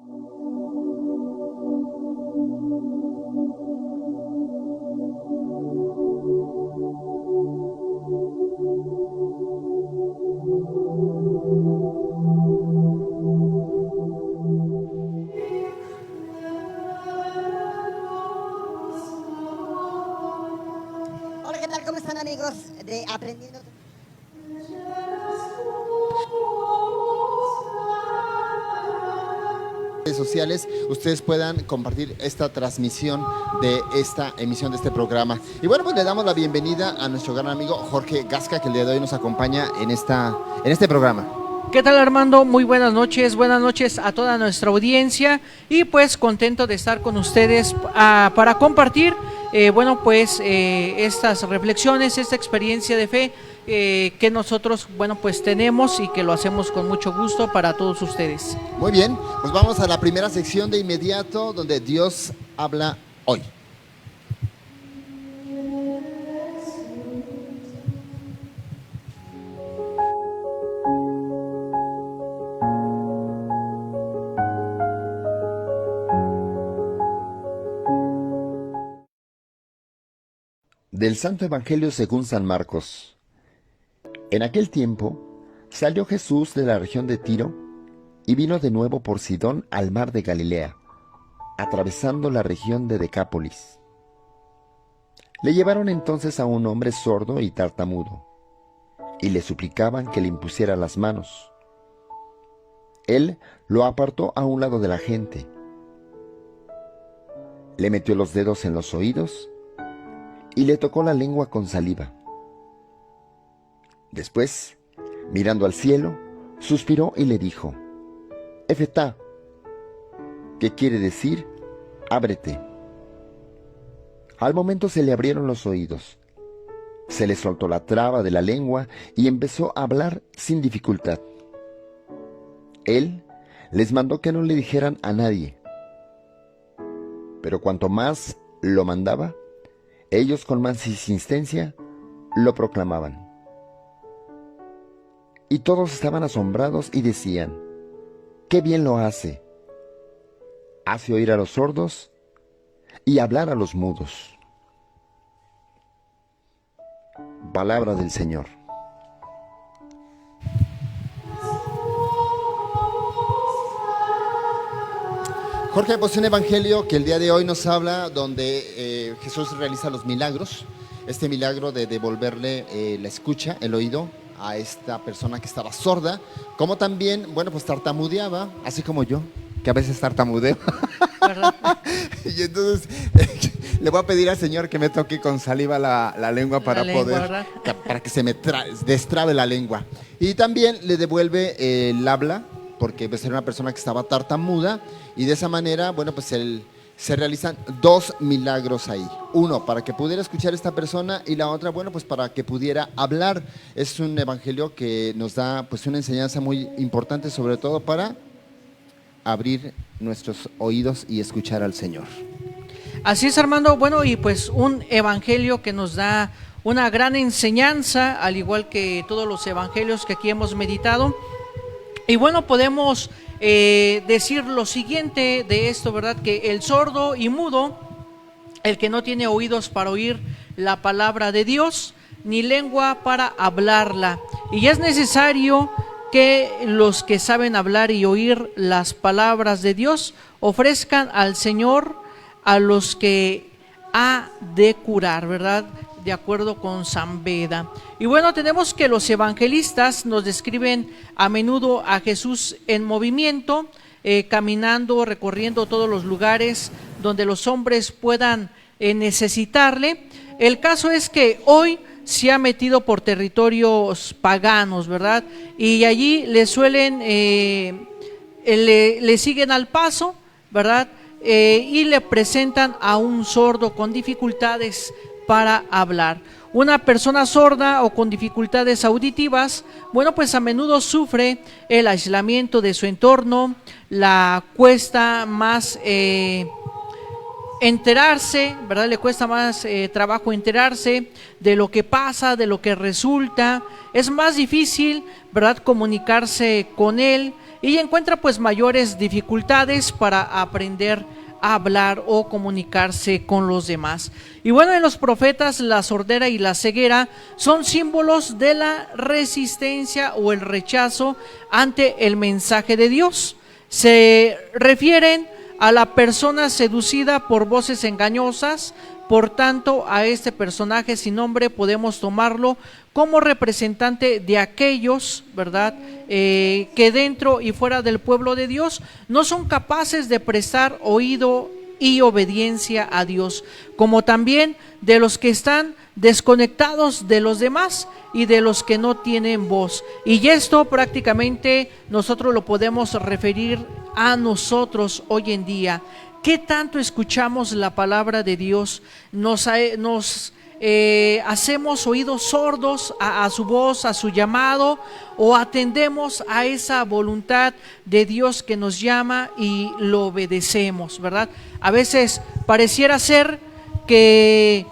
Hola, ¿qué tal? ¿Cómo están, amigos de Aprendiendo? Redes sociales, ustedes puedan compartir esta transmisión de esta emisión de este programa. Y bueno, pues le damos la bienvenida a nuestro gran amigo Jorge Gasca, que el día de hoy nos acompaña en este programa. ¿Qué tal, Armando? Muy buenas noches a toda nuestra audiencia y pues contento de estar con ustedes para compartir, estas reflexiones, esta experiencia de fe que nosotros, pues tenemos y que lo hacemos con mucho gusto para todos ustedes. Muy bien, pues vamos a la primera sección de inmediato, donde Dios habla hoy. Del Santo Evangelio según San Marcos. En aquel tiempo salió Jesús de la región de Tiro y vino de nuevo por Sidón al mar de Galilea, atravesando la región de Decápolis. Le llevaron entonces a un hombre sordo y tartamudo, y le suplicaban que le impusiera las manos. Él lo apartó a un lado de la gente. Le metió los dedos en los oídos y le tocó la lengua con saliva. Después, mirando al cielo, suspiró y le dijo: Efetá, que quiere decir ábrete. Al momento se le abrieron los oídos, se le soltó la traba de la lengua y empezó a hablar sin dificultad. Él les mandó que no le dijeran a nadie, pero cuanto más lo mandaba, ellos con más insistencia lo proclamaban. Y todos estaban asombrados y decían: ¡qué bien lo hace! Hace oír a los sordos y hablar a los mudos. Palabra del Señor. Jorge, pues un evangelio que el día de hoy nos habla donde Jesús realiza los milagros. Este milagro de devolverle la escucha, el oído a esta persona que estaba sorda, como también, pues tartamudeaba, así como yo, que a veces tartamudeo. Y entonces le voy a pedir al Señor que me toque con saliva la lengua para que se me destrabe la lengua. Y también le devuelve el habla, porque era una persona que estaba tartamuda, y de esa manera, se realizan dos milagros ahí. Uno, para que pudiera escuchar esta persona, y la otra, pues para que pudiera hablar. Es un evangelio que nos da una enseñanza muy importante, sobre todo para abrir nuestros oídos y escuchar al Señor. Así es, Armando. Y pues un evangelio que nos da una gran enseñanza, al igual que todos los evangelios que aquí hemos meditado. Y podemos decir lo siguiente de esto, ¿verdad? Que el sordo y mudo, el que no tiene oídos para oír la palabra de Dios, ni lengua para hablarla. Y es necesario que los que saben hablar y oír las palabras de Dios ofrezcan al Señor a los que ha de curar, ¿verdad? De acuerdo con San Beda. Y tenemos que los evangelistas nos describen a menudo a Jesús en movimiento, caminando, recorriendo todos los lugares donde los hombres puedan necesitarle. El caso es que hoy se ha metido por territorios paganos, ¿verdad? Y allí le suelen, le siguen al paso, ¿verdad? Y le presentan a un sordo con dificultades para hablar. Una persona sorda o con dificultades auditivas, a menudo sufre el aislamiento de su entorno, la cuesta más enterarse, ¿verdad? Le cuesta más trabajo enterarse de lo que pasa, de lo que resulta. Es más difícil, ¿verdad?, comunicarse con él. y encuentra pues mayores dificultades para aprender a hablar o comunicarse con los demás. Y bueno, en los profetas la sordera y la ceguera son símbolos de la resistencia o el rechazo ante el mensaje de Dios. Se refieren a la persona seducida por voces engañosas. Por tanto, a este personaje sin nombre podemos tomarlo como representante de aquellos, ¿verdad?, que dentro y fuera del pueblo de Dios no son capaces de prestar oído y obediencia a Dios, como también de los que están desconectados de los demás y de los que no tienen voz. Y esto prácticamente nosotros lo podemos referir a nosotros hoy en día. ¿Qué tanto escuchamos la palabra de Dios? Nos hacemos oídos sordos a su voz, a su llamado, o atendemos a esa voluntad de Dios que nos llama y lo obedecemos, ¿verdad? A veces pareciera ser que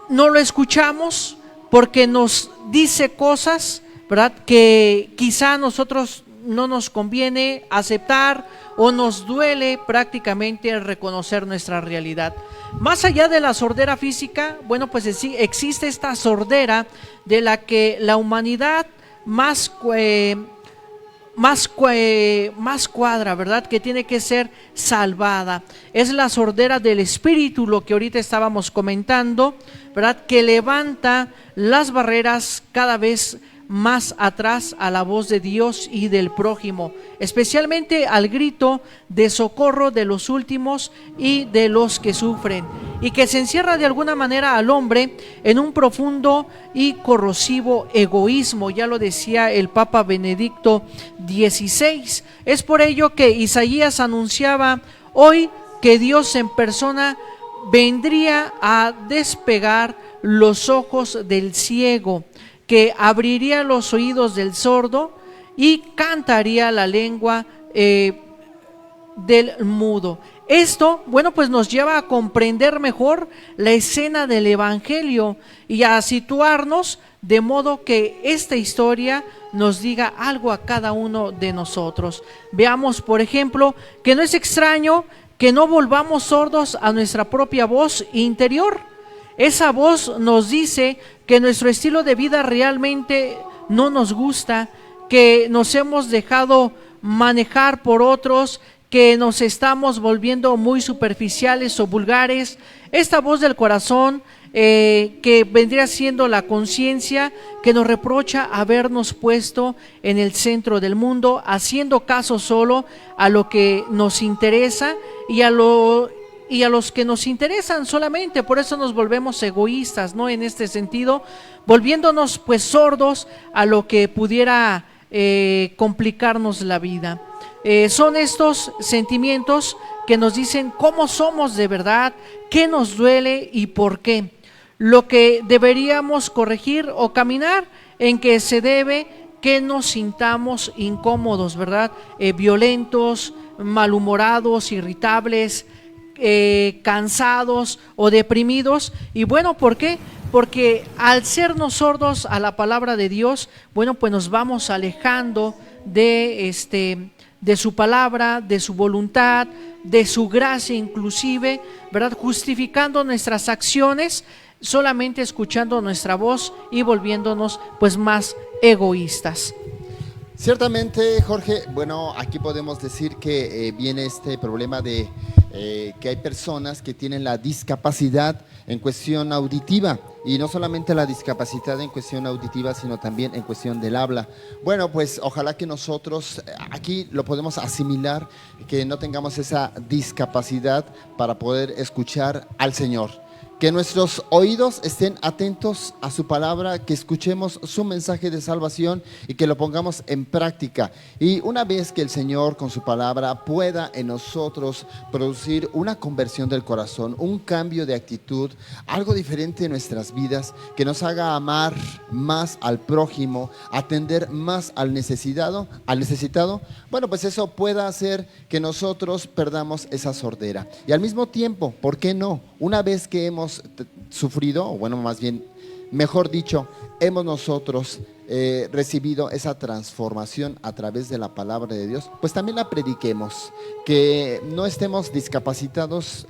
no lo escuchamos porque nos dice cosas, ¿verdad?, que quizá a nosotros no nos conviene aceptar o nos duele prácticamente reconocer nuestra realidad. Más allá de la sordera física, bueno, pues existe esta sordera de la que la humanidad más cuadra, ¿verdad?, que tiene que ser salvada. Es la sordera del espíritu, lo que ahorita estábamos comentando, ¿verdad?, que levanta las barreras cada vez más atrás a la voz de Dios y del prójimo, especialmente al grito de socorro de los últimos y de los que sufren, y que se encierra de alguna manera al hombre en un profundo y corrosivo egoísmo. Ya lo decía el Papa Benedicto XVI. Es por ello que Isaías anunciaba hoy que Dios en persona vendría a despegar los ojos del ciego, que abriría los oídos del sordo y cantaría la lengua del mudo. Esto, bueno, pues nos lleva a comprender mejor la escena del Evangelio y a situarnos de modo que esta historia nos diga algo a cada uno de nosotros. Veamos, por ejemplo, que no es extraño que no volvamos sordos a nuestra propia voz interior. Esa voz nos dice que nuestro estilo de vida realmente no nos gusta, que nos hemos dejado manejar por otros, que nos estamos volviendo muy superficiales o vulgares. Esta voz del corazón, que vendría siendo la conciencia, que nos reprocha habernos puesto en el centro del mundo, haciendo caso solo a lo que nos interesa y a los que nos interesan solamente. Por eso nos volvemos egoístas, ¿no?, en este sentido, volviéndonos pues sordos a lo que pudiera complicarnos la vida. Son estos sentimientos que nos dicen cómo somos de verdad, qué nos duele y por qué. Lo que deberíamos corregir o caminar en que se debe que nos sintamos incómodos, ¿verdad?, violentos, malhumorados, irritables, cansados o deprimidos. Y bueno, ¿por qué? Porque al sernos sordos a la palabra de Dios, bueno, pues nos vamos alejando de su palabra, de su voluntad, de su gracia inclusive, ¿verdad?, justificando nuestras acciones, solamente escuchando nuestra voz y volviéndonos pues más egoístas. Ciertamente, Jorge, bueno, aquí podemos decir que viene este problema de que hay personas que tienen la discapacidad en cuestión auditiva, y no solamente la discapacidad en cuestión auditiva, sino también en cuestión del habla. Bueno, pues ojalá que nosotros aquí lo podemos asimilar, que no tengamos esa discapacidad para poder escuchar al Señor. Que nuestros oídos estén atentos a su palabra, que escuchemos su mensaje de salvación y que lo pongamos en práctica. Y una vez que el Señor con su palabra pueda en nosotros producir una conversión del corazón, un cambio de actitud, algo diferente en nuestras vidas, que nos haga amar más al prójimo, atender más al necesitado, bueno, pues eso pueda hacer que nosotros perdamos esa sordera. Y al mismo tiempo, ¿por qué no? Una vez que hemos sufrido, o bueno, más bien, mejor dicho, hemos nosotros recibido esa transformación a través de la palabra de Dios, pues también la prediquemos, que no estemos discapacitados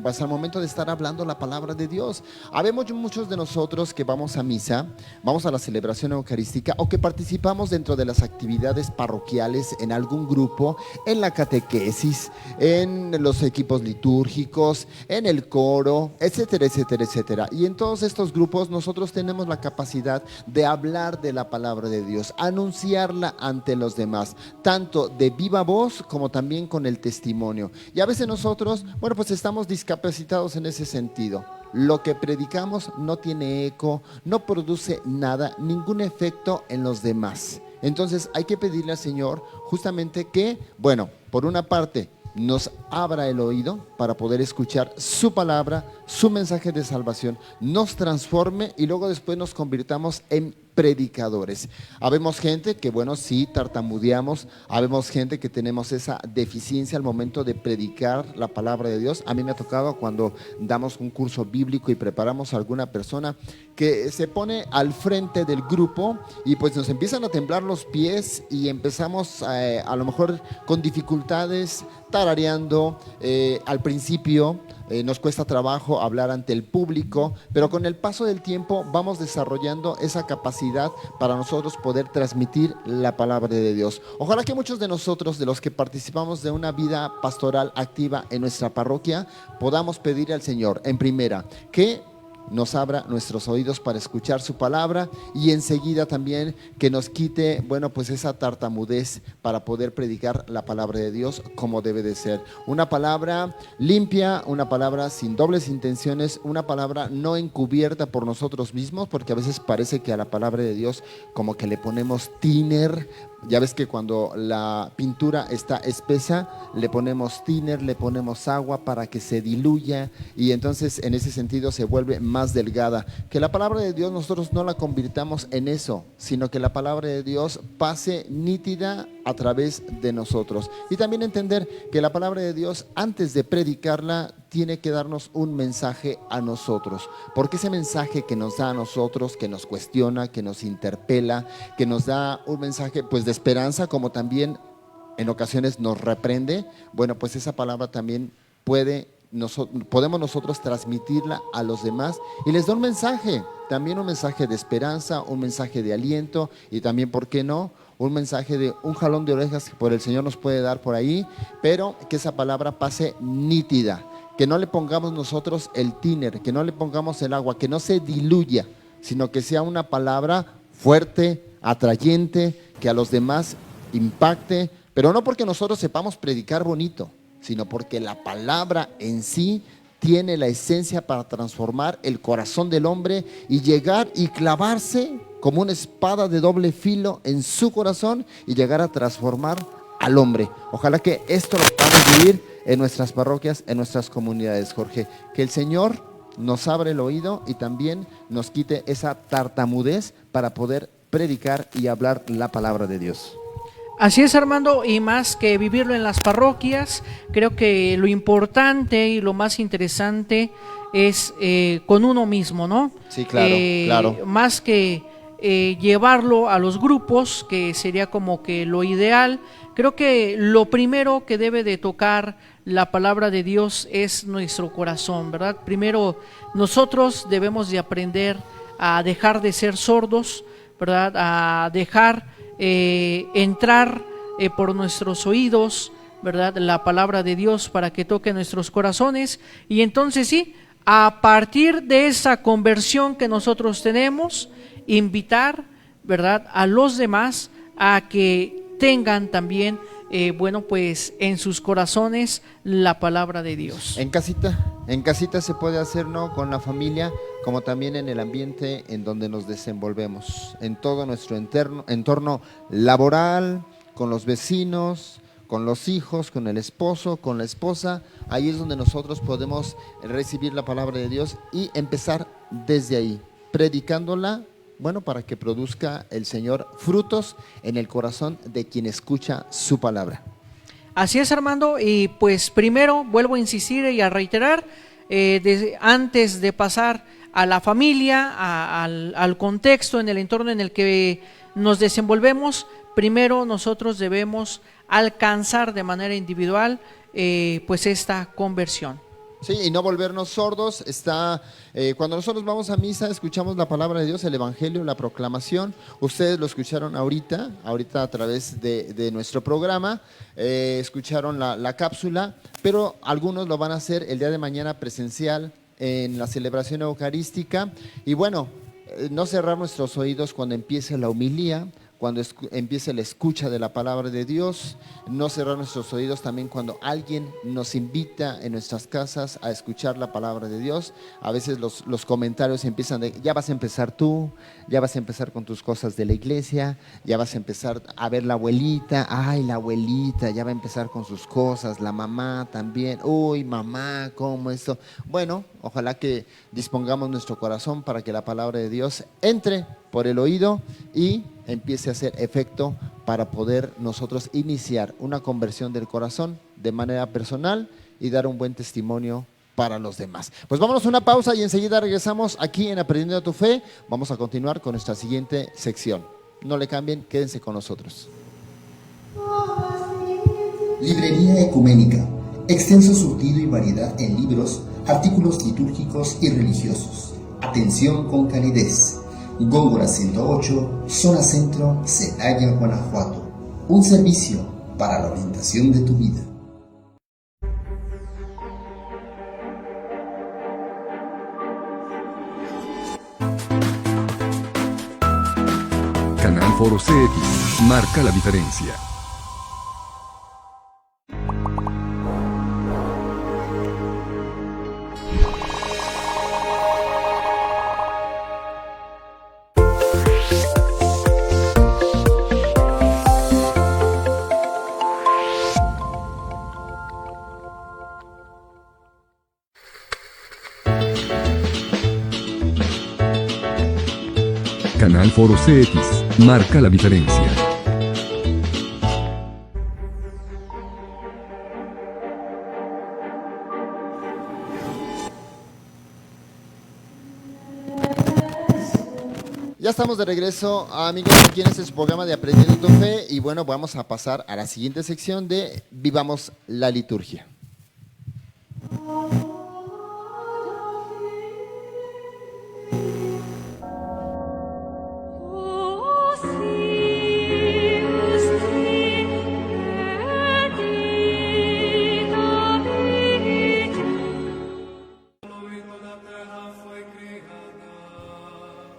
pues al momento de estar hablando la palabra de Dios. Habemos muchos de nosotros que vamos a misa, vamos a la celebración eucarística o que participamos dentro de las actividades parroquiales en algún grupo, en la catequesis, en los equipos litúrgicos, en el coro, etcétera, etcétera, etcétera. Y en todos estos grupos nosotros tenemos la capacidad de hablar de la palabra de Dios, anunciarla ante los demás, tanto de viva voz como también con el testimonio. Y a veces nosotros, bueno, pues estamos discapacitados en ese sentido. Lo que predicamos no tiene eco, no produce nada, ningún efecto en los demás. Entonces hay que pedirle al Señor justamente que, bueno, por una parte, nos abra el oído para poder escuchar su palabra, su mensaje de salvación, nos transforme y luego después nos convirtamos en predicadores. Habemos gente que, bueno, sí, tartamudeamos, habemos gente que tenemos esa deficiencia al momento de predicar la palabra de Dios. A mí me ha tocado cuando damos un curso bíblico y preparamos a alguna persona que se pone al frente del grupo y pues nos empiezan a temblar los pies y empezamos a lo mejor con dificultades, tarareando, al principio nos cuesta trabajo hablar ante el público, pero con el paso del tiempo vamos desarrollando esa capacidad para nosotros poder transmitir la palabra de Dios. Ojalá que muchos de nosotros, de los que participamos de una vida pastoral activa en nuestra parroquia, podamos pedir al Señor, en primera, que nos abra nuestros oídos para escuchar su palabra y enseguida también que nos quite, bueno, pues esa tartamudez para poder predicar la palabra de Dios como debe de ser. Una palabra limpia, una palabra sin dobles intenciones, una palabra no encubierta por nosotros mismos, porque a veces parece que a la palabra de Dios como que le ponemos thinner. Ya ves que cuando la pintura está espesa, le ponemos thinner, le ponemos agua para que se diluya y entonces en ese sentido se vuelve más delgada. Que la palabra de Dios nosotros no la convirtamos en eso, sino que la palabra de Dios pase nítida a través de nosotros. Y también entender que la palabra de Dios, antes de predicarla, tiene que darnos un mensaje a nosotros, porque ese mensaje que nos da a nosotros, que nos cuestiona, que nos interpela, que nos da un mensaje pues de esperanza, como también en ocasiones nos reprende, bueno, pues esa palabra también podemos nosotros transmitirla a los demás y les da un mensaje, también un mensaje de esperanza, un mensaje de aliento y también, ¿por qué no?, un mensaje de un jalón de orejas que por el Señor nos puede dar por ahí, pero que esa palabra pase nítida, que no le pongamos nosotros el thinner, que no le pongamos el agua, que no se diluya, sino que sea una palabra fuerte, atrayente, que a los demás impacte, pero no porque nosotros sepamos predicar bonito, sino porque la palabra en sí tiene la esencia para transformar el corazón del hombre y llegar y clavarse como una espada de doble filo en su corazón y llegar a transformar al hombre. Ojalá que esto lo podamos vivir en nuestras parroquias, en nuestras comunidades, Jorge. Que el Señor nos abra el oído y también nos quite esa tartamudez para poder predicar y hablar la palabra de Dios. Así es, Armando, y más que vivirlo en las parroquias, creo que lo importante y lo más interesante es con uno mismo, ¿no? Sí, claro, claro. Más que llevarlo a los grupos, que sería como que lo ideal, creo que lo primero que debe de tocar la palabra de Dios es nuestro corazón, ¿verdad? Primero nosotros debemos de aprender a dejar de ser sordos, ¿verdad? A dejar entrar por nuestros oídos, ¿verdad?, la palabra de Dios para que toque nuestros corazones y entonces sí, a partir de esa conversión que nosotros tenemos, invitar, ¿verdad?, a los demás a que tengan también bueno, pues en sus corazones la palabra de Dios. En casita se puede hacer, ¿no?, con la familia, como también en el ambiente en donde nos desenvolvemos, en todo nuestro entorno laboral, con los vecinos, con los hijos, con el esposo, con la esposa. Ahí es donde nosotros podemos recibir la palabra de Dios y empezar desde ahí, predicándola, bueno, para que produzca el Señor frutos en el corazón de quien escucha su palabra. Así es, Armando, y pues primero vuelvo a insistir y a reiterar, antes de pasar a la familia, al contexto, en el entorno en el que nos desenvolvemos, primero nosotros debemos alcanzar de manera individual pues esta conversión. Sí, y no volvernos sordos. Cuando nosotros vamos a misa, escuchamos la palabra de Dios, el evangelio, la proclamación. Ustedes lo escucharon ahorita a través de nuestro programa, escucharon la cápsula, pero algunos lo van a hacer el día de mañana presencial en la celebración eucarística. Y bueno, no cerrar nuestros oídos cuando empiece la homilía, cuando empiece la escucha de la palabra de Dios, no cerrar nuestros oídos también cuando alguien nos invita en nuestras casas a escuchar la palabra de Dios. A veces los comentarios empiezan de, ya vas a empezar tú, ya vas a empezar con tus cosas de la iglesia, ya vas a empezar a ver la abuelita, ay, la abuelita ya va a empezar con sus cosas, la mamá también, uy, mamá, ¿cómo esto? Bueno, ojalá que dispongamos nuestro corazón para que la palabra de Dios entre por el oído y empiece a hacer efecto para poder nosotros iniciar una conversión del corazón de manera personal y dar un buen testimonio para los demás. Pues vámonos a una pausa y enseguida regresamos aquí en Aprendiendo tu Fe. Vamos a continuar con nuestra siguiente sección. No le cambien, quédense con nosotros. Librería Ecuménica. Extenso surtido y variedad en libros, artículos litúrgicos y religiosos. Atención con calidez. Góngora 108, Zona Centro, Celaya, Guanajuato. Un servicio para la orientación de tu vida. Canal Foro CX marca la diferencia. Canal Foro CX marca la diferencia. Ya estamos de regreso, amigos, aquí en este programa de Aprendiendo tu Fe. Y bueno, vamos a pasar a la siguiente sección de Vivamos la Liturgia.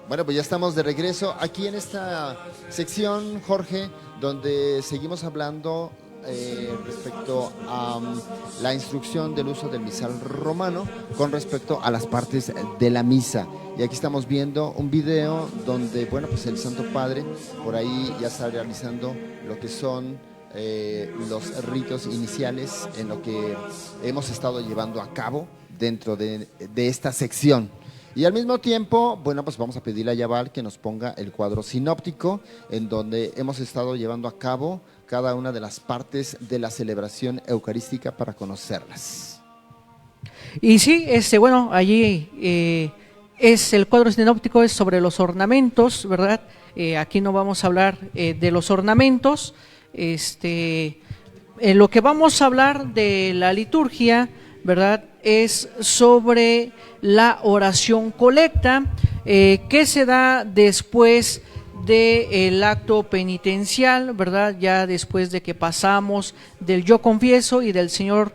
Bueno, pues ya estamos de regreso aquí en esta sección, Jorge, donde seguimos hablando respecto a la instrucción del uso del misal romano con respecto a las partes de la misa. Y aquí estamos viendo un video donde, bueno, pues el Santo Padre por ahí ya está realizando lo que son los ritos iniciales en lo que hemos estado llevando a cabo dentro de esta sección. Y al mismo tiempo, bueno, pues vamos a pedirle a Yabal que nos ponga el cuadro sinóptico en donde hemos estado llevando a cabo cada una de las partes de la celebración eucarística para conocerlas. Y sí, bueno, allí es el cuadro sinóptico, es sobre los ornamentos, ¿verdad? Aquí no vamos a hablar de los ornamentos. Lo que vamos a hablar de la liturgia, ¿verdad?, es sobre la oración colecta que se da después del acto penitencial, ¿verdad? Ya después de que pasamos del yo confieso y del Señor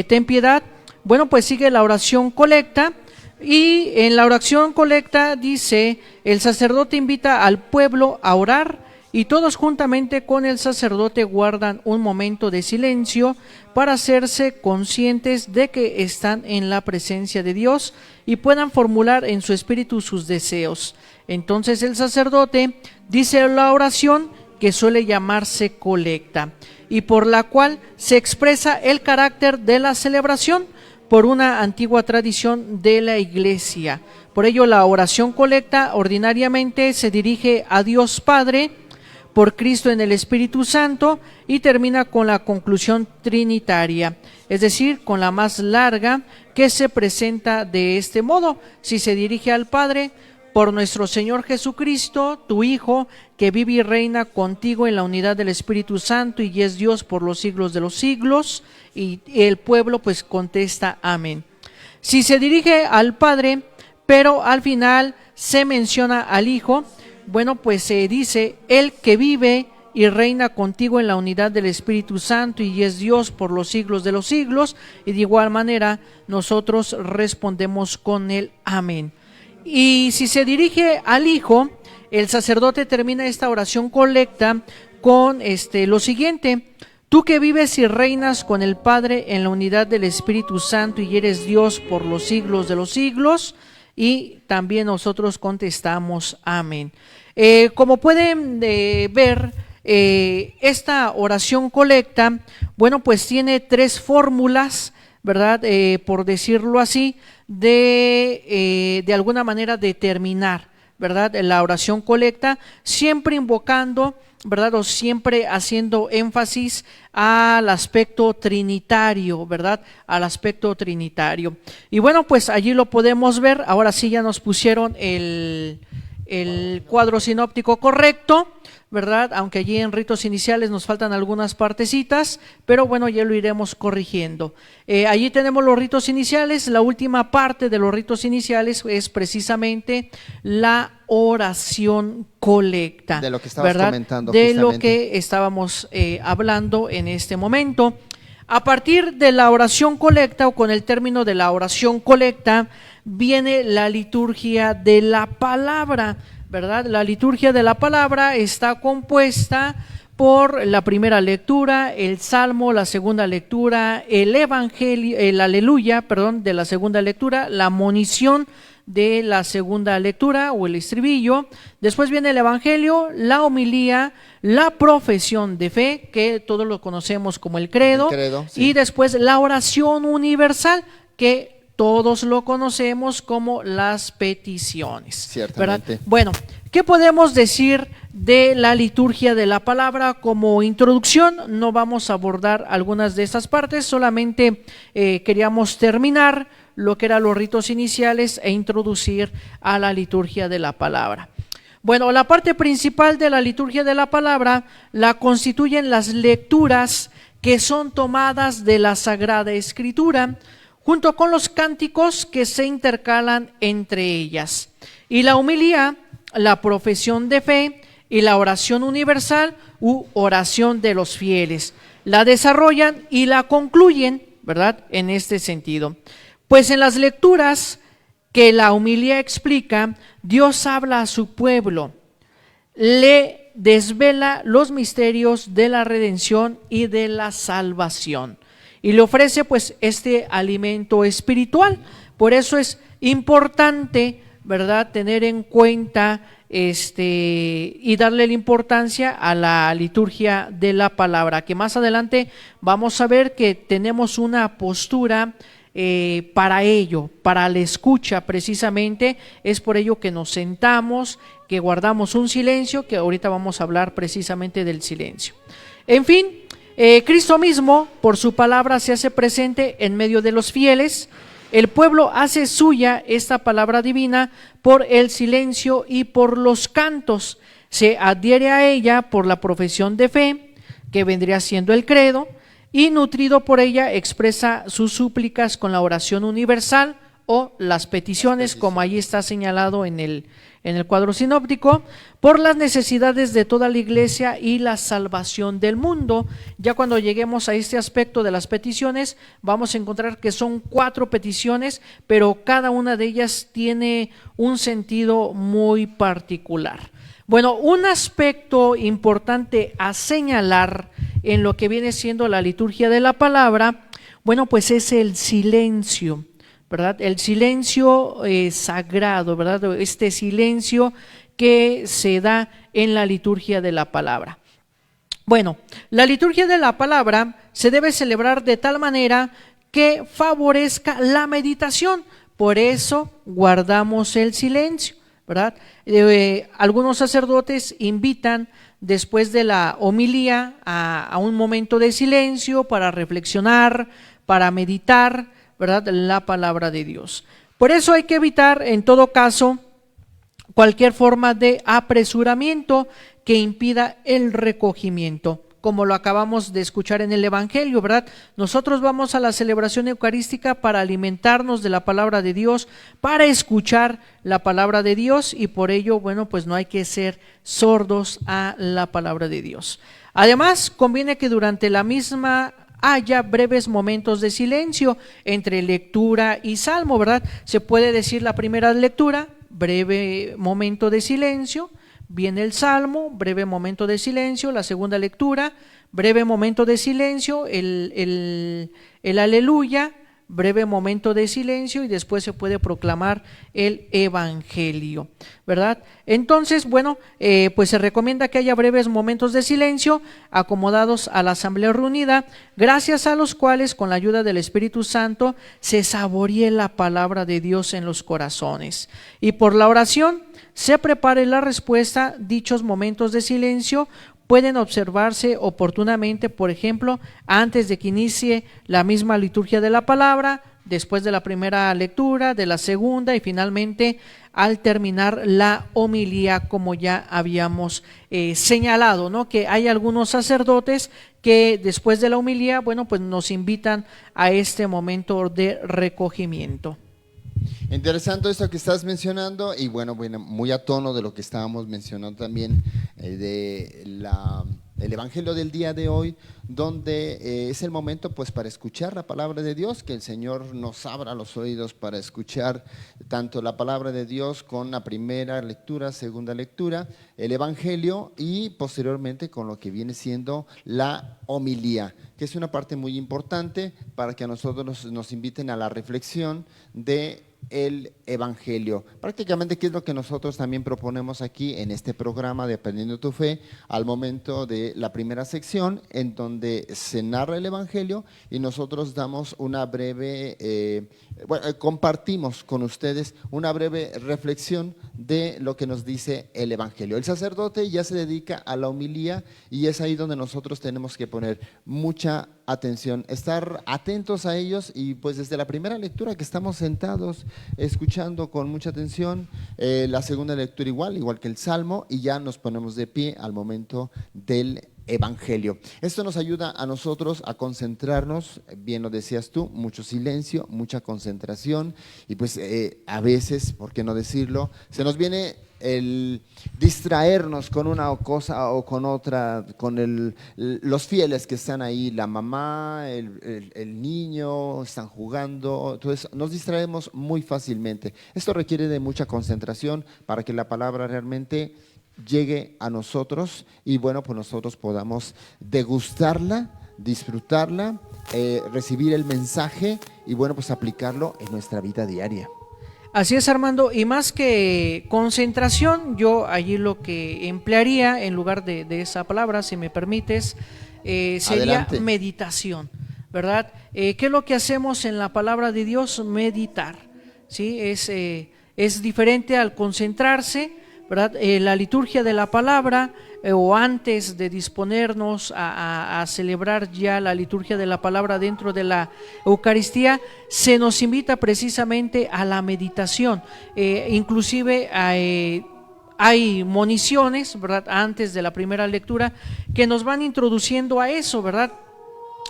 ten piedad, bueno, pues sigue la oración colecta. Y en la oración colecta dice, el sacerdote invita al pueblo a orar y todos juntamente con el sacerdote guardan un momento de silencio para hacerse conscientes de que están en la presencia de Dios y puedan formular en su espíritu sus deseos. Entonces el sacerdote dice la oración que suele llamarse colecta y por la cual se expresa el carácter de la celebración por una antigua tradición de la Iglesia. Por ello la oración colecta ordinariamente se dirige a Dios Padre por Cristo en el Espíritu Santo, y termina con la conclusión trinitaria, es decir, con la más larga, que se presenta de este modo. Si se dirige al Padre: por nuestro Señor Jesucristo, tu Hijo, que vive y reina contigo en la unidad del Espíritu Santo y es Dios por los siglos de los siglos. Y el pueblo pues contesta amén. Si se dirige al Padre, pero al final se menciona al Hijo, bueno, pues se dice: el que vive y reina contigo en la unidad del Espíritu Santo y es Dios por los siglos de los siglos. Y de igual manera nosotros respondemos con el amén. Y si se dirige al Hijo, el sacerdote termina esta oración colecta con lo siguiente: tú que vives y reinas con el Padre en la unidad del Espíritu Santo y eres Dios por los siglos de los siglos. Y también nosotros contestamos amén. Como pueden ver, esta oración colecta, bueno, pues tiene 3 fórmulas, ¿verdad? Por decirlo así, de alguna manera determinar, ¿verdad?, la oración colecta, siempre invocando, ¿verdad?, o siempre haciendo énfasis al aspecto trinitario, ¿verdad?, al aspecto trinitario. Y bueno, pues allí lo podemos ver. Ahora sí ya nos pusieron el cuadro sinóptico correcto, ¿verdad? Aunque allí en ritos iniciales nos faltan algunas partecitas, pero bueno, ya lo iremos corrigiendo. Allí tenemos los ritos iniciales. La última parte de los ritos iniciales es precisamente la oración colecta, de lo que estabas comentando, de lo que estábamos hablando en este momento. A partir de la oración colecta, o con el término de la oración colecta, viene la liturgia de la palabra, ¿verdad? La liturgia de la palabra está compuesta por la primera lectura, el salmo, la segunda lectura, el evangelio, el aleluya, perdón, de la segunda lectura, la monición de la segunda lectura o el estribillo. Después viene el evangelio, la homilía, la profesión de fe, que todos lo conocemos como el credo, sí. Y después la oración universal, que todos lo conocemos como las peticiones. Ciertamente. ¿Verdad? Bueno, ¿qué podemos decir de la liturgia de la palabra? Como introducción, no vamos a abordar algunas de estas partes, solamente queríamos terminar lo que eran los ritos iniciales e introducir a la liturgia de la palabra. Bueno, la parte principal de la liturgia de la palabra la constituyen las lecturas que son tomadas de la Sagrada Escritura, junto con los cánticos que se intercalan entre ellas, y la homilía, la profesión de fe y la oración universal u oración de los fieles. La desarrollan y la concluyen, ¿verdad?, en este sentido. Pues en las lecturas que la homilía explica, Dios habla a su pueblo, le desvela los misterios de la redención y de la salvación, y le ofrece pues este alimento espiritual. Por eso es importante, ¿verdad?, tener en cuenta y darle la importancia a la liturgia de la palabra, que más adelante vamos a ver que tenemos una postura para ello, para la escucha precisamente. Es por ello que nos sentamos, que guardamos un silencio, que ahorita vamos a hablar precisamente del silencio. En fin, Cristo mismo, por su palabra, se hace presente en medio de los fieles. El pueblo hace suya esta palabra divina por el silencio y por los cantos. Se adhiere a ella por la profesión de fe, que vendría siendo el credo, y nutrido por ella expresa sus súplicas con la oración universal o las peticiones, como allí está señalado en el cuadro sinóptico, por las necesidades de toda la iglesia y la salvación del mundo. Ya cuando lleguemos a este aspecto de las peticiones, vamos a encontrar que son 4 peticiones, pero cada una de ellas tiene un sentido muy particular. Bueno, un aspecto importante a señalar en lo que viene siendo la liturgia de la palabra, bueno, pues es el silencio, ¿verdad? El silencio sagrado, ¿verdad? Este silencio que se da en la liturgia de la palabra. Bueno, la liturgia de la palabra se debe celebrar de tal manera que favorezca la meditación. Por eso guardamos el silencio, ¿verdad? Algunos sacerdotes invitan después de la homilía a un momento de silencio para reflexionar, para meditar, ¿verdad?, la palabra de Dios. Por eso hay que evitar en todo caso cualquier forma de apresuramiento que impida el recogimiento, como lo acabamos de escuchar en el Evangelio, ¿verdad? Nosotros vamos a la celebración eucarística para alimentarnos de la palabra de Dios, para escuchar la palabra de Dios, y por ello, bueno, pues no hay que ser sordos a la palabra de Dios. Además, conviene que durante la misma haya breves momentos de silencio entre lectura y salmo, ¿verdad? Se puede decir la primera lectura, breve momento de silencio, viene el salmo, breve momento de silencio, la segunda lectura, breve momento de silencio, el aleluya, breve momento de silencio, y después se puede proclamar el evangelio, ¿verdad? Entonces, bueno, pues se recomienda que haya breves momentos de silencio acomodados a la asamblea reunida, gracias a los cuales, con la ayuda del Espíritu Santo, se saboree la palabra de Dios en los corazones, y por la oración se prepare la respuesta. Dichos momentos de silencio pueden observarse oportunamente, por ejemplo, antes de que inicie la misma liturgia de la palabra, después de la primera lectura, de la segunda, y finalmente al terminar la homilía, como ya habíamos señalado, ¿no? Que hay algunos sacerdotes que después de la homilía, bueno, pues nos invitan a este momento de recogimiento. Interesante esto que estás mencionando, y bueno, muy a tono de lo que estábamos mencionando también el Evangelio del día de hoy, donde es el momento pues para escuchar la palabra de Dios, que el Señor nos abra los oídos para escuchar tanto la palabra de Dios con la primera lectura, segunda lectura, el Evangelio, y posteriormente con lo que viene siendo la homilía, que es una parte muy importante para que a nosotros nos inviten a la reflexión de el Evangelio. Prácticamente, ¿qué es lo que nosotros también proponemos aquí en este programa de Aprendiendo tu Fe? Al momento de la primera sección, en donde se narra el Evangelio y nosotros damos una breve, compartimos con ustedes una breve reflexión de lo que nos dice el Evangelio. El sacerdote ya se dedica a la homilía, y es ahí donde nosotros tenemos que poner mucha atención, estar atentos a ellos, y pues desde la primera lectura que estamos sentados escuchando con mucha atención, la segunda lectura igual que el Salmo, y ya nos ponemos de pie al momento del Evangelio. Esto nos ayuda a nosotros a concentrarnos, bien lo decías tú, mucho silencio, mucha concentración, y pues a veces, ¿por qué no decirlo?, se nos viene el distraernos con una cosa o con otra, con los fieles que están ahí, la mamá, el niño, están jugando, entonces nos distraemos muy fácilmente. Esto requiere de mucha concentración para que la palabra realmente llegue a nosotros, y bueno, pues nosotros podamos degustarla, disfrutarla, recibir el mensaje, y bueno, pues aplicarlo en nuestra vida diaria. Así es, Armando, y más que concentración, yo allí lo que emplearía en lugar de esa palabra, si me permites, sería Adelante. Meditación, ¿verdad? ¿Qué es lo que hacemos en la palabra de Dios? Meditar, ¿sí? Es diferente al concentrarse, ¿verdad? La liturgia de la palabra, o antes de disponernos a celebrar ya la liturgia de la palabra dentro de la Eucaristía, se nos invita precisamente a la meditación. Inclusive hay moniciones, ¿verdad?, antes de la primera lectura, que nos van introduciendo a eso, ¿verdad?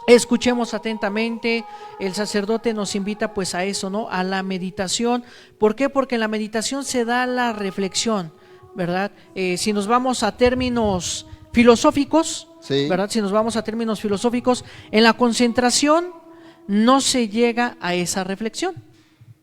Escuchemos atentamente, el sacerdote nos invita pues a eso, ¿no?, a la meditación. ¿Por qué? Porque en la meditación se da la reflexión, ¿verdad? Si nos vamos a términos filosóficos, Sí. ¿verdad? Si nos vamos a términos filosóficos, en la concentración no se llega a esa reflexión,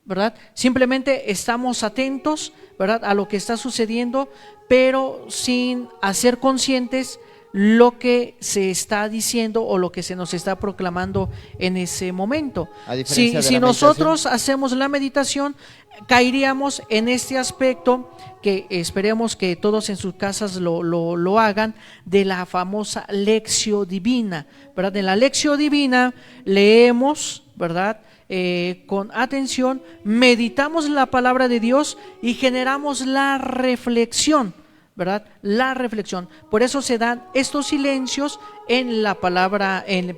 ¿verdad? Simplemente estamos atentos, ¿verdad?, a lo que está sucediendo, pero sin hacer conscientes lo que se está diciendo o lo que se nos está proclamando en ese momento. A diferencia de Si la nosotros meditación, hacemos la meditación, caeríamos en este aspecto que esperemos que todos en sus casas lo hagan, de la famosa Lectio Divina, ¿verdad? En la Lectio Divina leemos, ¿verdad?, con atención, meditamos la palabra de Dios y generamos la reflexión, ¿verdad? La reflexión. Por eso se dan estos silencios en la palabra, en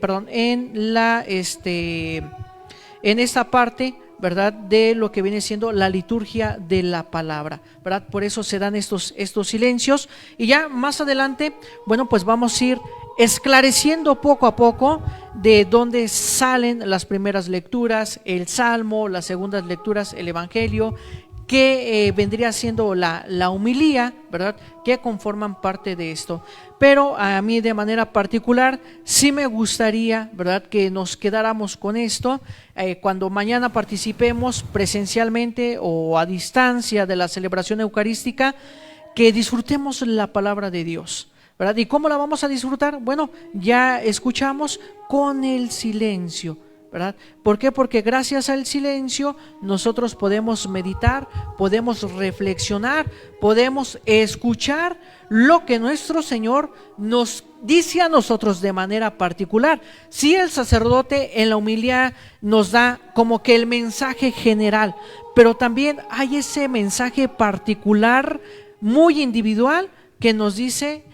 esta parte, ¿verdad? De lo que viene siendo la liturgia de la palabra, ¿verdad? Por eso se dan estos silencios, y ya más adelante, bueno, pues vamos a ir esclareciendo poco a poco de dónde salen las primeras lecturas, el Salmo, las segundas lecturas, el Evangelio, que vendría siendo la homilía, ¿verdad? Que conforman parte de esto. Pero a mí de manera particular sí me gustaría, ¿verdad?, que nos quedáramos con esto cuando mañana participemos presencialmente o a distancia de la celebración eucarística, que disfrutemos la palabra de Dios, ¿verdad? ¿Y cómo la vamos a disfrutar? Bueno, ya escuchamos con el silencio, ¿verdad? ¿Por qué? Porque gracias al silencio nosotros podemos meditar, podemos reflexionar, podemos escuchar lo que nuestro Señor nos dice a nosotros de manera particular. Sí, el sacerdote en la homilía nos da como que el mensaje general, pero también hay ese mensaje particular, muy individual, que nos dice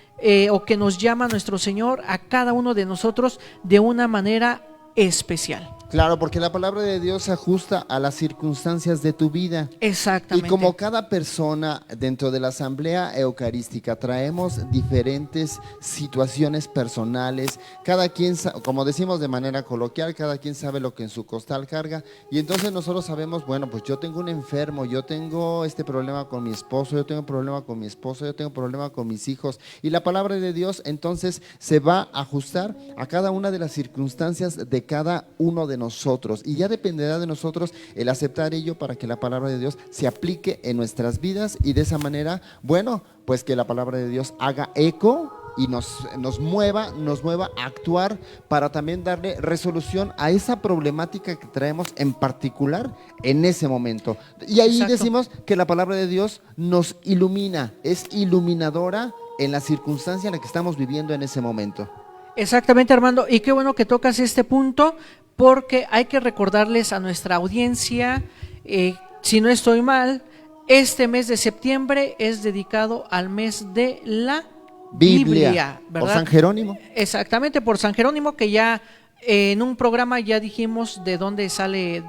o que nos llama nuestro Señor a cada uno de nosotros de una manera especial. Claro, porque la palabra de Dios se ajusta a las circunstancias de tu vida. Exactamente. Y como cada persona dentro de la asamblea eucarística traemos diferentes situaciones personales, cada quien, como decimos de manera coloquial, cada quien sabe lo que en su costal carga, y entonces nosotros sabemos, bueno, pues yo tengo un enfermo, yo tengo este problema con mi esposo, yo tengo un problema con mi esposo, yo tengo un problema con mis hijos, y la palabra de Dios entonces se va a ajustar a cada una de las circunstancias de cada uno de nosotros, y ya dependerá de nosotros el aceptar ello para que la palabra de Dios se aplique en nuestras vidas, y de esa manera, bueno, pues que la palabra de Dios haga eco y nos mueva a actuar para también darle resolución a esa problemática que traemos en particular en ese momento. Y ahí Exacto. decimos que la palabra de Dios nos ilumina, es iluminadora en la circunstancia en la que estamos viviendo en ese momento. Exactamente, Armando, y qué bueno que tocas este punto, porque hay que recordarles a nuestra audiencia, si no estoy mal, este mes de septiembre es dedicado al mes de la Biblia, ¿verdad? O San Jerónimo. Exactamente, por San Jerónimo, que ya en un programa ya dijimos de dónde sale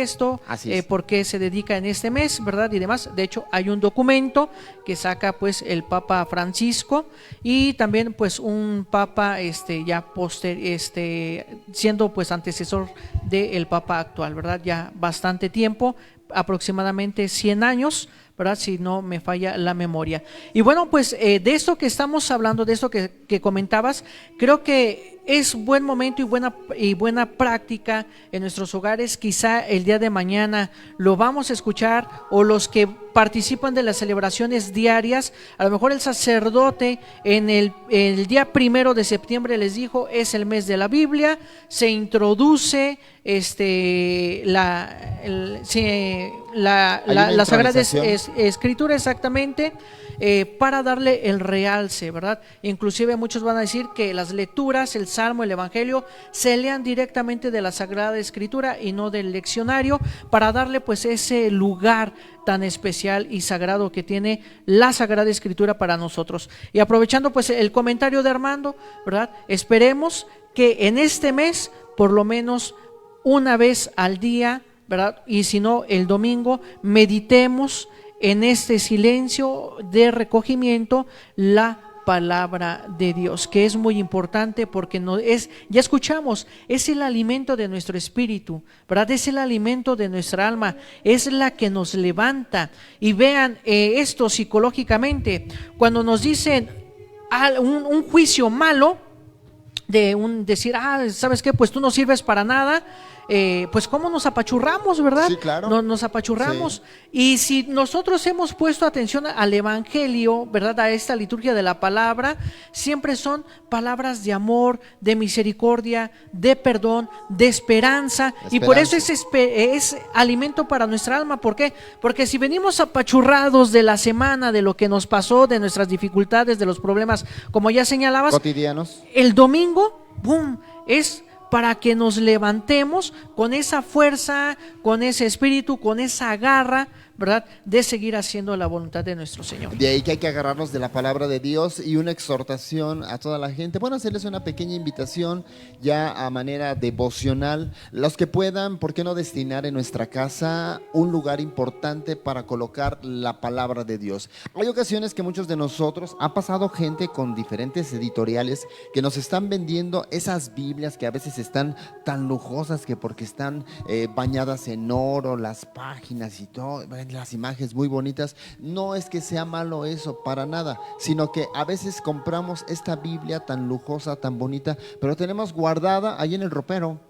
esto, por qué se dedica en este mes, ¿verdad? Y demás. De hecho, hay un documento que saca pues el Papa Francisco, y también pues un Papa siendo pues antecesor del Papa actual, ¿verdad? Ya bastante tiempo, aproximadamente 100 años, ¿verdad? Si no me falla la memoria. Y bueno, pues de esto que estamos hablando, de esto que comentabas, creo que es buen momento y buena práctica en nuestros hogares. Quizá el día de mañana lo vamos a escuchar, o los que participan de las celebraciones diarias, a lo mejor el sacerdote en el día 1 de septiembre les dijo: es el mes de la Biblia, se introduce la Sagrada Escritura, exactamente, para darle el realce, ¿verdad? Inclusive muchos van a decir que las lecturas, el Salmo, el Evangelio, se lean directamente de la Sagrada Escritura y no del leccionario, para darle pues ese lugar tan especial y sagrado que tiene la Sagrada Escritura para nosotros. Y aprovechando pues el comentario de Armando, ¿verdad? Esperemos que en este mes, por lo menos una vez al día, ¿verdad? Y si no, el domingo, meditemos en este silencio de recogimiento la palabra de Dios, que es muy importante, porque ya escuchamos, es el alimento de nuestro espíritu, ¿verdad? Es el alimento de nuestra alma, es la que nos levanta. Y vean esto psicológicamente, cuando nos dicen un juicio malo, de decir, ¿sabes qué? Pues tú no sirves para nada. Pues cómo nos apachurramos, ¿verdad? Sí, claro. Nos apachurramos. Sí. Y si nosotros hemos puesto atención al Evangelio, ¿verdad? A esta liturgia de la palabra, siempre son palabras de amor, de misericordia, de perdón, de esperanza. Y por eso es alimento para nuestra alma. ¿Por qué? Porque si venimos apachurrados de la semana, de lo que nos pasó, de nuestras dificultades, de los problemas, como ya señalabas, cotidianos, el domingo, ¡boom!, es para que nos levantemos con esa fuerza, con ese espíritu, con esa garra, ¿verdad?, de seguir haciendo la voluntad de nuestro Señor. De ahí que hay que agarrarnos de la palabra de Dios y una exhortación a toda la gente. Bueno, hacerles una pequeña invitación ya a manera devocional. Los que puedan, ¿por qué no destinar en nuestra casa un lugar importante para colocar la palabra de Dios? Hay ocasiones que muchos de nosotros, ha pasado gente con diferentes editoriales que nos están vendiendo esas Biblias que a veces están tan lujosas que porque están bañadas en oro, las páginas y todo, las imágenes muy bonitas. No es que sea malo eso, para nada, sino que a veces compramos esta Biblia tan lujosa, tan bonita, pero tenemos guardada ahí en el ropero,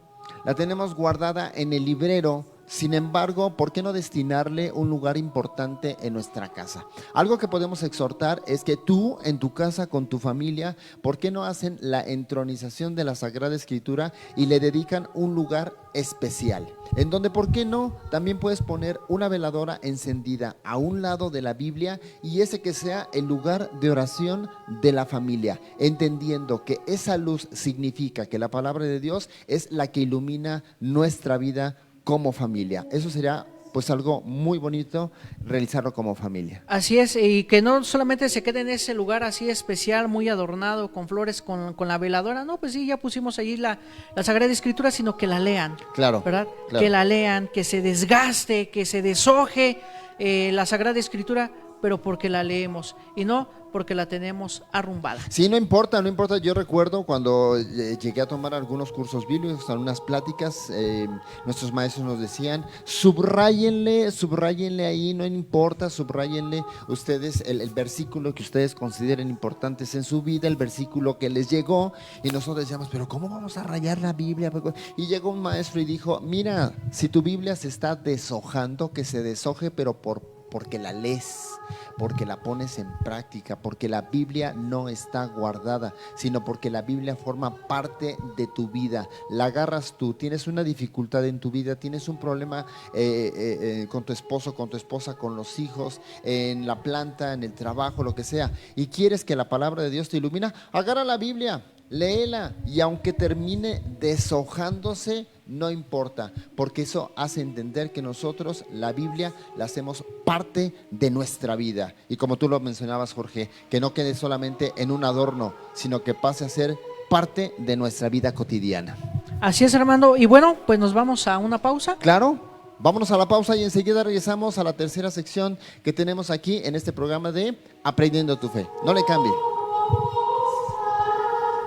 la tenemos guardada en el librero. Sin embargo, ¿por qué no destinarle un lugar importante en nuestra casa? Algo que podemos exhortar es que tú en tu casa con tu familia, ¿por qué no hacen la entronización de la Sagrada Escritura y le dedican un lugar especial? En donde, ¿por qué no? También puedes poner una veladora encendida a un lado de la Biblia y ese que sea el lugar de oración de la familia, entendiendo que esa luz significa que la palabra de Dios es la que ilumina nuestra vida como familia. Eso sería pues algo muy bonito, realizarlo como familia. Así es, y que no solamente se quede en ese lugar así especial, muy adornado, con flores, con la veladora. No, pues sí, ya pusimos allí la Sagrada Escritura, sino que la lean. Claro, ¿verdad? claro. Que la lean, que se desgaste, que se deshoje la Sagrada Escritura, pero porque la leemos y no porque la tenemos arrumbada. Sí, no importa. Yo recuerdo cuando llegué a tomar algunos cursos bíblicos, algunas pláticas, nuestros maestros nos decían, subrayenle ahí, no importa, subrayenle ustedes el versículo que ustedes consideren importantes en su vida, el versículo que les llegó, y nosotros decíamos, pero ¿cómo vamos a rayar la Biblia? Y llegó un maestro y dijo, mira, si tu Biblia se está deshojando, que se deshoje, pero porque la lees, porque la pones en práctica, porque la Biblia no está guardada, sino porque la Biblia forma parte de tu vida. La agarras tú, tienes una dificultad en tu vida, tienes un problema con tu esposo, con tu esposa, con los hijos, en la planta, en el trabajo, lo que sea, y quieres que la palabra de Dios te ilumina, agarra la Biblia, léela, y aunque termine deshojándose, no importa, porque eso hace entender que nosotros la Biblia la hacemos parte de nuestra vida. Y como tú lo mencionabas, Jorge, que no quede solamente en un adorno, sino que pase a ser parte de nuestra vida cotidiana. Así es, Armando. Y bueno, pues nos vamos a una pausa. Claro, vámonos a la pausa y enseguida regresamos a la tercera sección que tenemos aquí en este programa de Aprendiendo tu Fe. No le cambie.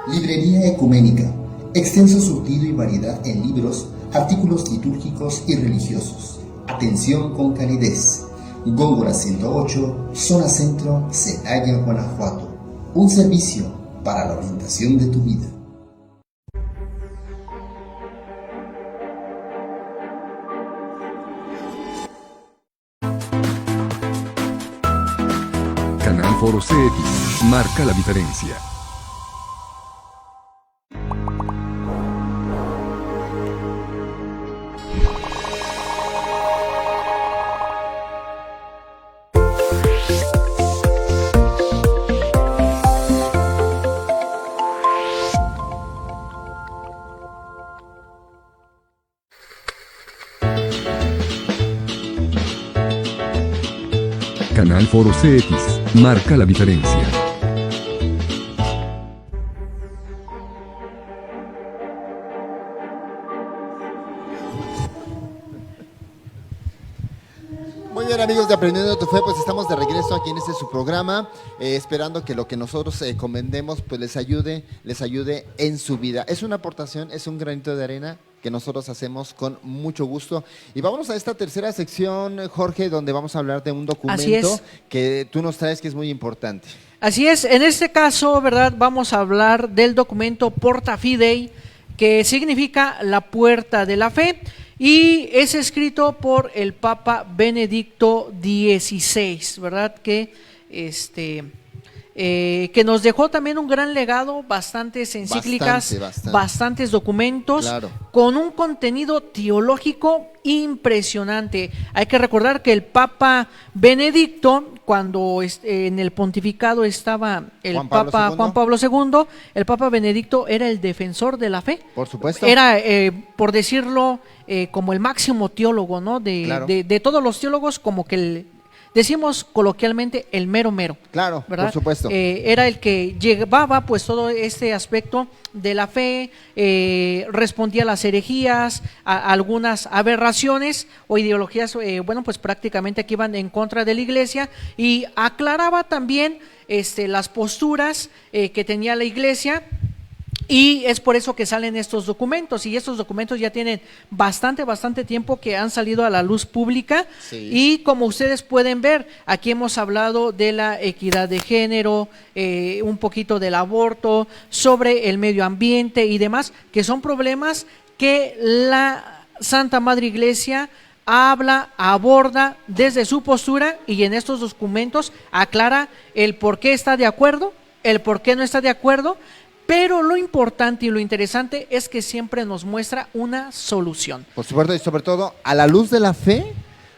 Librería Ecuménica. Extenso surtido y variedad en libros, artículos litúrgicos y religiosos. Atención con calidez. Góngora 108, Zona Centro, Celaya, Guanajuato. Un servicio para la orientación de tu vida. Canal Foro CX marca la diferencia. Canal Foro CX marca la diferencia. Muy bien, amigos de Aprendiendo tu Fe, pues estamos de regreso aquí en este su programa, esperando que lo que nosotros convendemos pues les ayude en su vida. Es una aportación, es un granito de arena que nosotros hacemos con mucho gusto. Y vámonos a esta tercera sección, Jorge, donde vamos a hablar de un documento que tú nos traes que es muy importante. Así es, en este caso, ¿verdad? Vamos a hablar del documento Porta Fidei, que significa la puerta de la fe, y es escrito por el Papa Benedicto XVI, ¿verdad? Que que nos dejó también un gran legado, bastantes encíclicas, bastantes documentos, claro, con un contenido teológico impresionante. Hay que recordar que el Papa Benedicto, cuando en el pontificado estaba el Papa Juan Pablo II, el Papa Benedicto era el defensor de la fe. Por supuesto. Era, por decirlo, como el máximo teólogo, ¿no? Claro. De todos los teólogos, como que decimos coloquialmente el mero mero. Claro, ¿verdad? por supuesto. Era el que llevaba pues todo este aspecto de la fe, respondía a las herejías, a algunas aberraciones o ideologías, bueno, pues prácticamente que iban en contra de la iglesia, y aclaraba también las posturas que tenía la iglesia. Y es por eso que salen estos documentos, y estos documentos ya tienen bastante tiempo que han salido a la luz pública. Sí. Y como ustedes pueden ver, aquí hemos hablado de la equidad de género, un poquito del aborto, sobre el medio ambiente y demás, que son problemas que la Santa Madre Iglesia aborda desde su postura, y en estos documentos aclara el por qué está de acuerdo, el por qué no está de acuerdo. Pero lo importante y lo interesante es que siempre nos muestra una solución. Por supuesto, y sobre todo a la luz de la fe,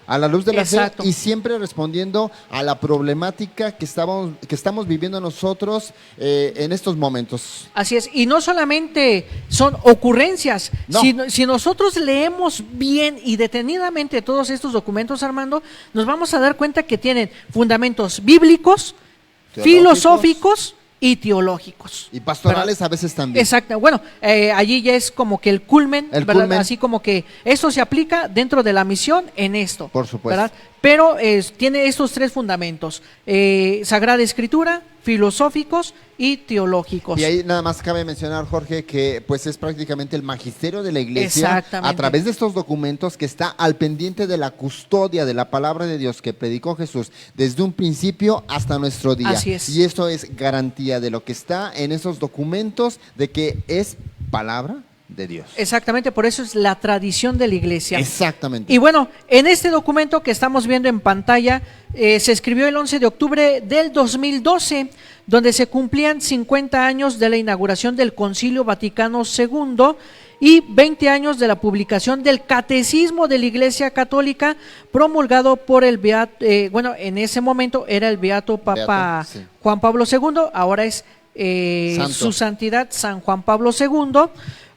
Exacto. y siempre respondiendo a la problemática que estamos viviendo nosotros en estos momentos. Así es, y no solamente son ocurrencias, No. si nosotros leemos bien y detenidamente todos estos documentos, Armando, nos vamos a dar cuenta que tienen fundamentos bíblicos, filosóficos y teológicos. Y pastorales, ¿verdad? A veces también. Exacto. Bueno, allí ya es como que el culmen, ¿verdad? Culmen. Así como que esto se aplica dentro de la misión en esto. Por supuesto. ¿verdad? Pero tiene estos tres fundamentos: Sagrada Escritura, filosóficos y teológicos. Y ahí nada más cabe mencionar, Jorge, que pues es prácticamente el magisterio de la iglesia a través de estos documentos, que está al pendiente de la custodia de la palabra de Dios que predicó Jesús desde un principio hasta nuestro día. Así es. Y esto es garantía de lo que está en esos documentos, de que es palabra de Dios. Exactamente, por eso es la tradición de la iglesia. Exactamente. Y bueno, en este documento que estamos viendo en pantalla, se escribió el 11 de octubre del 2012, donde se cumplían 50 años de la inauguración del Concilio Vaticano II y 20 años de la publicación del Catecismo de la Iglesia Católica, promulgado por el Beato, en ese momento era el Beato Papa sí. Juan Pablo II, ahora es su Santidad San Juan Pablo II.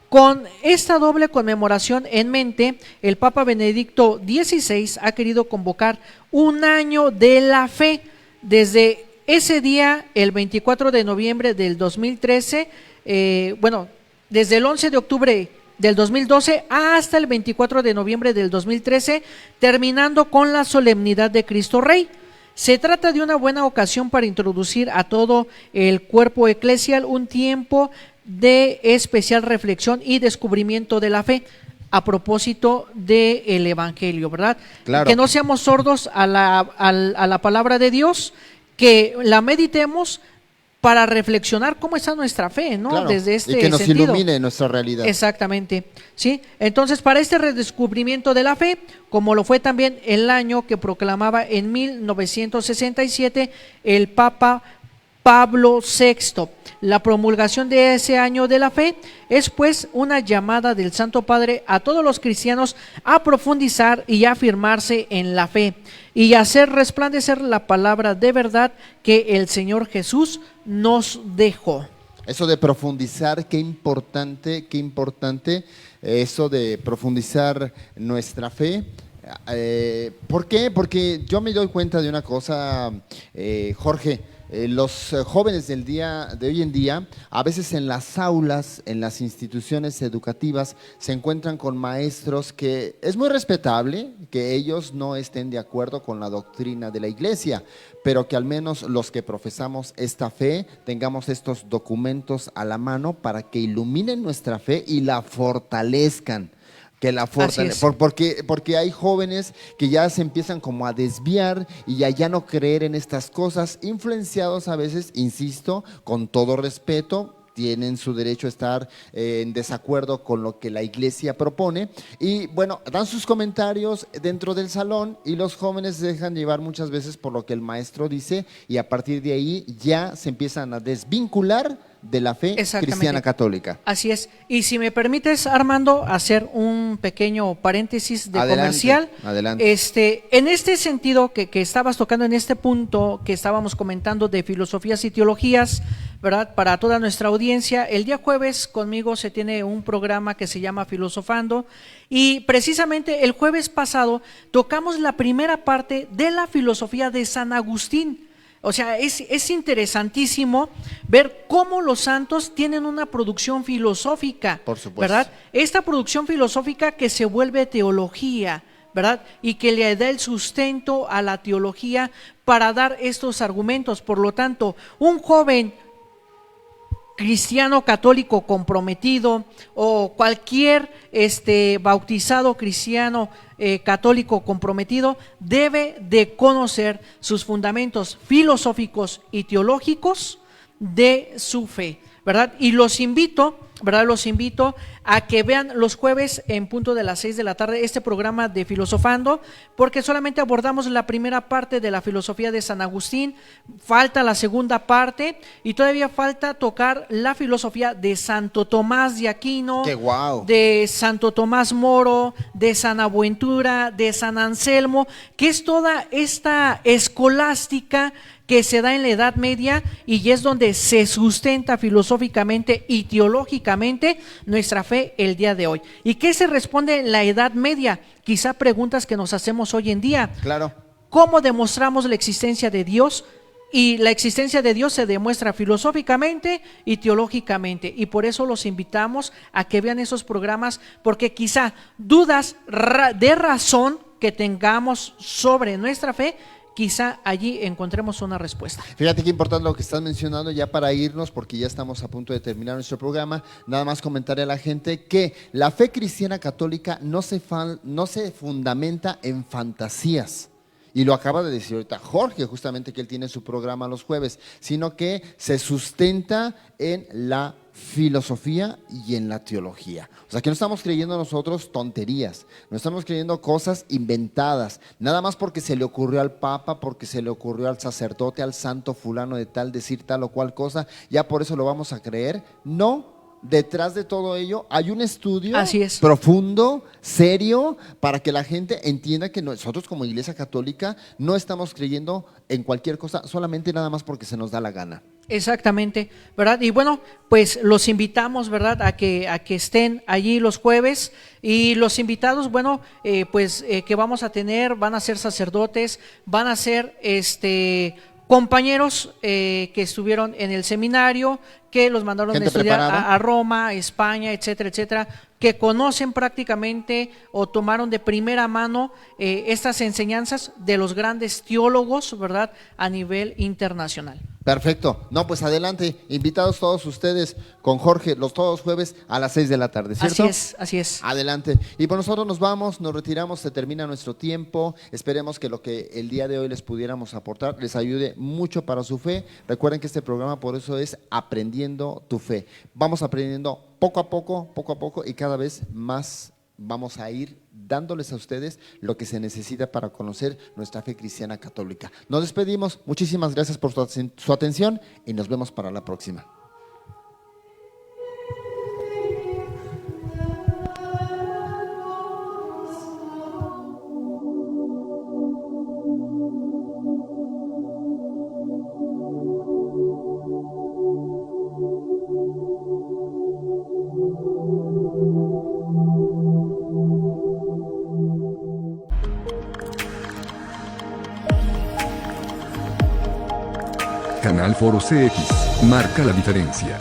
Con esta doble conmemoración en mente, el Papa Benedicto XVI ha querido convocar un año de la fe. Desde ese día, el 24 de noviembre del 2013, desde el 11 de octubre del 2012 hasta el 24 de noviembre del 2013, terminando con la solemnidad de Cristo Rey. Se trata de una buena ocasión para introducir a todo el cuerpo eclesial un tiempo de especial reflexión y descubrimiento de la fe, a propósito del Evangelio, ¿verdad? Claro. Que no seamos sordos a la palabra de Dios, que la meditemos para reflexionar cómo está nuestra fe, ¿no? Claro. Desde este y que nos sentido. ilumine nuestra realidad. Exactamente, ¿sí? Entonces, para este redescubrimiento de la fe, como lo fue también el año que proclamaba en 1967 el Papa Pablo VI, la promulgación de ese año de la fe es pues una llamada del Santo Padre a todos los cristianos a profundizar y a afirmarse en la fe y hacer resplandecer la palabra de verdad que el Señor Jesús nos dejó. Eso de profundizar, qué importante, eso de profundizar nuestra fe. ¿Por qué? Porque yo me doy cuenta de una cosa, Jorge. Los jóvenes del día de hoy en día, a veces en las aulas, en las instituciones educativas, se encuentran con maestros que es muy respetable que ellos no estén de acuerdo con la doctrina de la iglesia, pero que al menos los que profesamos esta fe tengamos estos documentos a la mano para que iluminen nuestra fe y la fortalezcan. Que la porque hay jóvenes que ya se empiezan como a desviar y ya no creer en estas cosas, influenciados a veces, insisto, con todo respeto, tienen su derecho a estar en desacuerdo con lo que la iglesia propone y bueno, dan sus comentarios dentro del salón y los jóvenes se dejan llevar muchas veces por lo que el maestro dice y a partir de ahí ya se empiezan a desvincular de la fe cristiana católica. Así es. Y si me permites, Armando, hacer un pequeño paréntesis de Adelante, comercial. Adelante. En este sentido que estabas tocando en este punto que estábamos comentando de filosofías y teologías, ¿verdad? Para toda nuestra audiencia, el día jueves conmigo se tiene un programa que se llama Filosofando y precisamente el jueves pasado tocamos la primera parte de la filosofía de San Agustín. O sea, es interesantísimo ver cómo los santos tienen una producción filosófica, por supuesto, ¿verdad? Esta producción filosófica que se vuelve teología, ¿verdad? Y que le da el sustento a la teología para dar estos argumentos. Por lo tanto, un joven cristiano católico comprometido o cualquier bautizado cristiano católico comprometido debe de conocer sus fundamentos filosóficos y teológicos de su fe, ¿verdad? Y los invito, ¿verdad? Los invito a que vean los jueves en punto de las 6 de la tarde este programa de Filosofando, porque solamente abordamos la primera parte de la filosofía de San Agustín, falta la segunda parte y todavía falta tocar la filosofía de Santo Tomás de Aquino, de Santo Tomás Moro, de San Buenaventura, de San Anselmo, que es toda esta escolástica que se da en la Edad Media y es donde se sustenta filosóficamente y teológicamente nuestra fe el día de hoy. ¿Y qué se responde en la Edad Media? Quizá preguntas que nos hacemos hoy en día. Claro. ¿Cómo demostramos la existencia de Dios? Y la existencia de Dios se demuestra filosóficamente y teológicamente. Y por eso los invitamos a que vean esos programas, porque quizá dudas de razón que tengamos sobre nuestra fe, quizá allí encontremos una respuesta. Fíjate qué importante lo que estás mencionando ya para irnos, porque ya estamos a punto de terminar nuestro programa. Nada más comentarle a la gente que la fe cristiana católica no se fundamenta en fantasías. Y lo acaba de decir ahorita Jorge, justamente que él tiene su programa los jueves, sino que se sustenta en la filosofía y en la teología. O sea que no estamos creyendo nosotros tonterías, no estamos creyendo cosas inventadas, nada más porque se le ocurrió al Papa, porque se le ocurrió al sacerdote, al santo fulano de tal decir tal o cual cosa, ya por eso lo vamos a creer. No. Detrás de todo ello hay un estudio profundo, serio, para que la gente entienda que nosotros como Iglesia Católica no estamos creyendo en cualquier cosa, solamente nada más porque se nos da la gana. Exactamente, ¿verdad? Y bueno, pues los invitamos, ¿verdad? A que estén allí los jueves y los invitados, bueno, que vamos a tener, van a ser sacerdotes, van a ser compañeros que estuvieron en el seminario, que los mandaron a estudiar a Roma, a España, etcétera, etcétera, que conocen prácticamente o tomaron de primera mano estas enseñanzas de los grandes teólogos, ¿verdad?, a nivel internacional. Perfecto. No, pues adelante, invitados todos ustedes con Jorge todos los jueves a las 6 de la tarde, ¿cierto? Así es. Adelante. Y pues nosotros nos vamos, nos retiramos, se termina nuestro tiempo. Esperemos que lo que el día de hoy les pudiéramos aportar les ayude mucho para su fe. Recuerden que este programa por eso es Aprendiendo tu Fe. Vamos aprendiendo poco a poco y cada vez más vamos a ir dándoles a ustedes lo que se necesita para conocer nuestra fe cristiana católica. Nos despedimos, muchísimas gracias por su atención y nos vemos para la próxima. Canal Foro CX marca la diferencia.